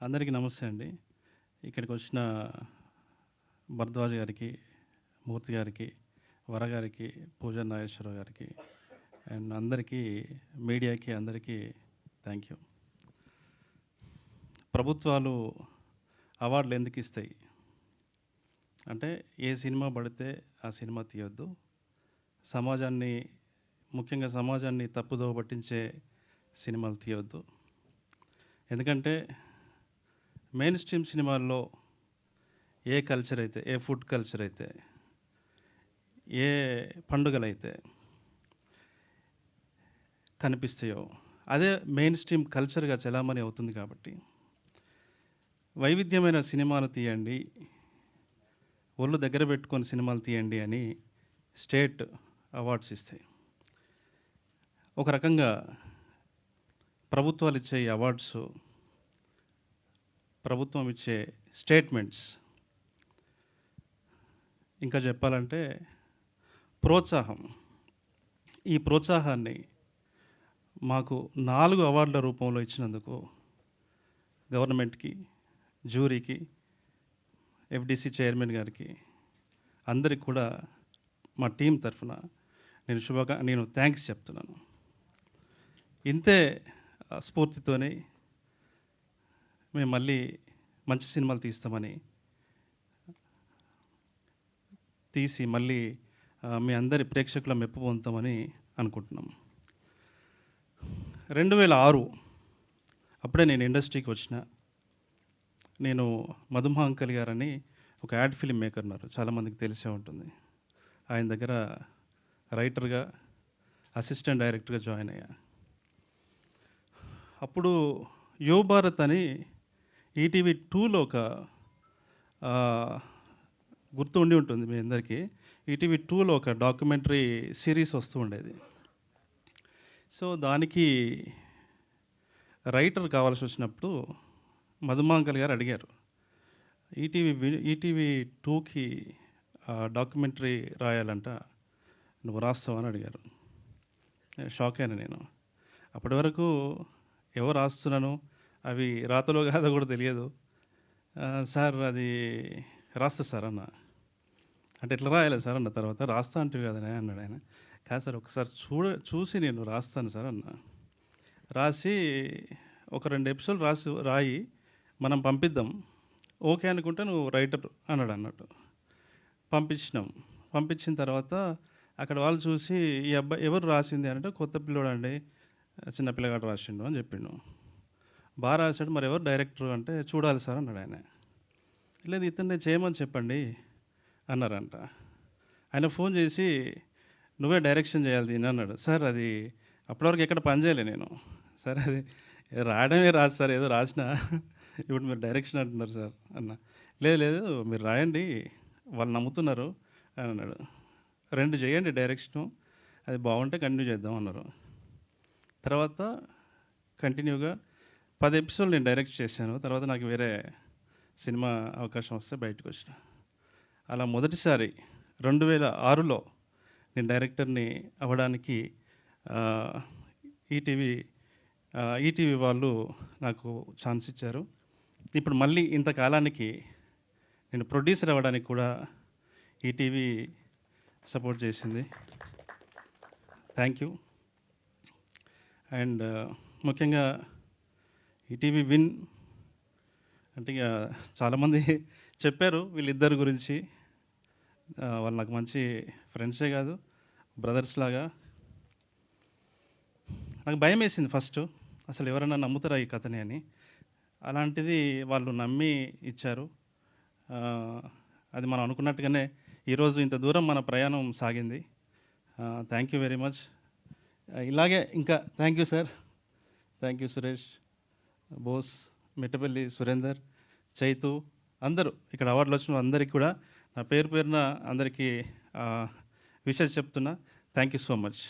అందరికీ నమస్తే అండి. ఇక్కడికి వచ్చిన భరద్వాజ్ గారికి, మూర్తి గారికి, వర గారికి, పూజా నాగేశ్వరరావు గారికి అండ్ అందరికీ, మీడియాకి అందరికీ థ్యాంక్ యూ. ప్రభుత్వాలు అవార్డులు ఎందుకు ఇస్తాయి అంటే, ఏ సినిమా పడితే ఆ సినిమా తీయొద్దు, సమాజాన్ని, ముఖ్యంగా సమాజాన్ని తప్పుదోవ పట్టించే సినిమాలు తీయొద్దు. ఎందుకంటే మెయిన్ స్ట్రీమ్ సినిమాల్లో ఏ కల్చర్ అయితే, ఏ ఫుడ్ కల్చర్ అయితే, ఏ పండుగలైతే కనిపిస్తాయో అదే మెయిన్ స్ట్రీమ్ కల్చర్గా చలామణి అవుతుంది. కాబట్టి వైవిధ్యమైన సినిమాలు తీయండి, ఒళ్ళు దగ్గర పెట్టుకొని సినిమాలు తీయండి అని స్టేట్ అవార్డ్స్ ఇస్తాయి. ఒక రకంగా ప్రభుత్వాలు ఇచ్చే అవార్డ్స్, ప్రభుత్వం ఇచ్చే స్టేట్మెంట్స్, ఇంకా చెప్పాలంటే ప్రోత్సాహం. ఈ ప్రోత్సాహాన్ని మాకు 4 అవార్డుల రూపంలో ఇచ్చినందుకు గవర్నమెంట్కి, జ్యూరీకి, ఎఫ్డిసి చైర్మన్ గారికి, అందరికి కూడా మా టీం తరఫున నేను థ్యాంక్స్ చెప్తున్నాను. ఇంతే స్ఫూర్తితోనే మేము మళ్ళీ మంచి సినిమాలు తీసి మళ్ళీ మీ అందరి ప్రేక్షకుల మెప్పు పొందుతామని అనుకుంటున్నాం. 2006 అప్పుడే నేను ఇండస్ట్రీకి వచ్చిన. నేను మధుమహంకల్ గారని ఒక యాడ్ ఫిల్మ్ మేకర్ ఉన్నారు, చాలామందికి తెలిసే ఉంటుంది. ఆయన దగ్గర రైటర్గా, అసిస్టెంట్ డైరెక్టర్గా జాయిన్ అయ్యా. అప్పుడు యువ భారత్ అని ఈటీవీ 2లో ఒక గుర్తు ఉండి ఉంటుంది మీ అందరికీ. ఈటీవీ 2లో ఒక డాక్యుమెంటరీ సిరీస్ వస్తూ ఉండేది. సో దానికి రైటర్ కావాల్సి వచ్చినప్పుడు మధుమాంకల్ గారు అడిగారు, ఈటీవీ 2కి డాక్యుమెంటరీ రాయాలంట, నువ్వు రాస్తావని అడిగారు. షాక్ అయినా నేను. అప్పటి వరకు ఎవరు రాస్తున్నాను, అవి రాతలో కాదో కూడా తెలియదు. సార్ అది రాస్తా సార్ అన్న. అంటే ఎట్లా రాయాలి సార్ అన్న. తర్వాత రాస్తా అంటే కదనే అన్నాడు ఆయన. కాదు సార్, ఒకసారి చూసి నేను రాస్తాను సార్ అన్న. రాసి ఒక 2 ఎపిసోడ్లు రాయి మనం పంపిద్దాం, ఓకే అనుకుంటే నువ్వు రైటర్ అన్నాడు అన్నట్టు. పంపించిన తర్వాత అక్కడ వాళ్ళు చూసి, ఈ అబ్బాయి ఎవరు రాసింది అంటే, కొత్త పిల్లోడు అండి, చిన్న పిల్లగాడు రాసిండు అని చెప్పిండు. బాగా రాశాడు, మరి ఎవరు డైరెక్టర్ అంటే, చూడాలి సార్ అన్నాడు ఆయన. లేదు, ఇతన్ని చేయమని చెప్పండి అన్నారంట. ఆయన ఫోన్ చేసి, నువ్వే డైరెక్షన్ చేయాలి దీన్ని అన్నాడు. సార్ అది అప్పటివరకు ఎక్కడ పని చేయలే నేను. సార్ అది రాయడమే రాదు సార్, ఏదో రాసిన, ఇప్పుడు మీరు డైరెక్షన్ అంటున్నారు సార్ అన్న. లేదు మీరు రాయండి, వాళ్ళు నమ్ముతున్నారు అని అన్నాడు. 2 చేయండి డైరెక్షను, అది బాగుంటే కంటిన్యూ చేద్దాం అన్నారు. తర్వాత కంటిన్యూగా 10 ఎపిసోడ్లు నేను డైరెక్ట్ చేశాను. తర్వాత నాకు వేరే సినిమా అవకాశం వస్తే బయటకు వచ్చిన. అలా మొదటిసారి 2006లో నేను డైరెక్టర్ని అవ్వడానికి ఈటీవీ వాళ్ళు నాకు ఛాన్స్ ఇచ్చారు. ఇప్పుడు మళ్ళీ ఇంతకాలానికి నేను ప్రొడ్యూసర్ అవ్వడానికి కూడా ఈటీవీ సపోర్ట్ చేసింది. Thank you. అండ్ ముఖ్యంగా ఈటీవీ విన్ అంటే, ఇక చాలామంది చెప్పారు వీళ్ళిద్దరి గురించి. వాళ్ళు నాకు మంచి ఫ్రెండ్సే కాదు, బ్రదర్స్ లాగా. నాకు భయం వేసింది ఫస్ట్, అసలు ఎవరైనా నమ్ముతారా ఈ కథని అని. అలాంటిది వాళ్ళు నమ్మి ఇచ్చారు. అది మనం అనుకున్నట్టుగానే ఈరోజు ఇంత దూరం మన ప్రయాణం సాగింది. Thank you very much. ఇలాగే ఇంకా thank you sir, thank you Suresh, Bose, Mittapalli Surender, Chaitu, అందరూ ఇక్కడ అవార్డులు వచ్చిన అందరికీ కూడా నా పేరున అందరికీ విషెస్ చెప్తున్నా. Thank you so much.